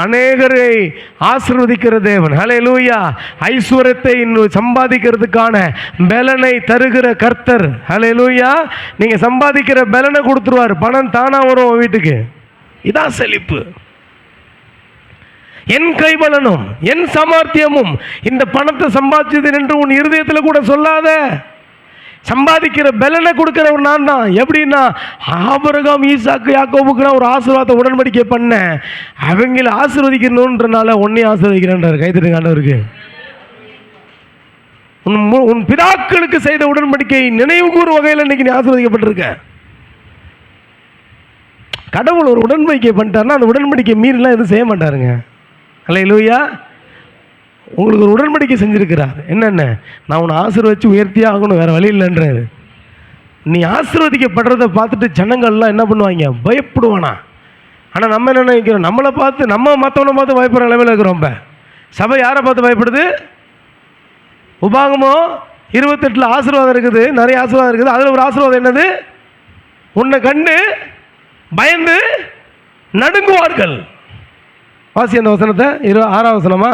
அநேகரை ஆசீர்வதிக்கிற தேவன். ஹல்லேலூயா. ஐஸ்வர்யத்தை சம்பாதிக்கிறதுக்கான பலனை தருகிற கர்த்தர். ஹல்லேலூயா. நீங்க சம்பாதிக்கிற பலனை கொடுத்துருவார். பணம் தானா வரும் வீட்டுக்கு. இதான் செழிப்பு. என் கைபலனும் என் சாமர்த்தியமும் இந்த பணத்தை சம்பாதிச்சது என்று உன் இருதயத்தில் கூட சொல்லாத. சம்பாதிக்கிற பலனை கொடுக்கிறவர் நான் தான். எப்படின்னா, ஆபிரகாம், ஈசாக்கு, யாக்கோபுக்கு நான் ஒரு ஆசீர்வாதத்தை உடன்படிக்கை பண்ணேன். அவங்கள ஆசீர்வதிக்கணுன்றனால உன்னையும் ஆசீர்வதிக்கிறேன்றார். கைத்தட்டுங்க ஆண்டவருக்கு. உன் பிதாக்களுக்கு செய்த உடன்படிக்கை நினைவு கூறும் வகையில் இன்னைக்கு நீ ஆசீர்வதிக்கப்பட்டிருக்க. கடவுள் ஒரு உடன்படிக்கை பண்ணிட்டாருன்னா அந்த உடன்படிக்கை மீறிலாம் எதுவும் செய்ய மாட்டாருங்க. அல்லேலூயா. உங்களுக்கு ஒரு உடன்படிக்கை செஞ்சுருக்கிறார். என்னென்ன? நான் உன்னை ஆசீர்வதிச்சு உயர்த்தியே ஆகணும், வேறு வழி இல்லைன்றாரு. நீ ஆசீர்வதிக்கப்படுறதை பார்த்துட்டு ஜனங்கள்லாம் என்ன பண்ணுவாங்க? பயப்படுவானா? ஆனால் நம்ம என்ன நினைக்கிறோம்? நம்மளை பார்த்து, நம்ம மற்றவனை பார்த்து பயப்படுற நிலைமையில் இருக்கிறோம். இப்போ சபை யாரை பார்த்து பயப்படுது? உபாகமம் 28 ஆசீர்வாதம் இருக்குது, நிறைய ஆசீர்வாதம் இருக்குது. அதில் ஒரு ஆசீர்வாதம் என்னது? உன்னை கண்டு பயந்து நடுங்குவார்கள். வாசி அந்த வசனத்தை. 6ஆம் வசனமா?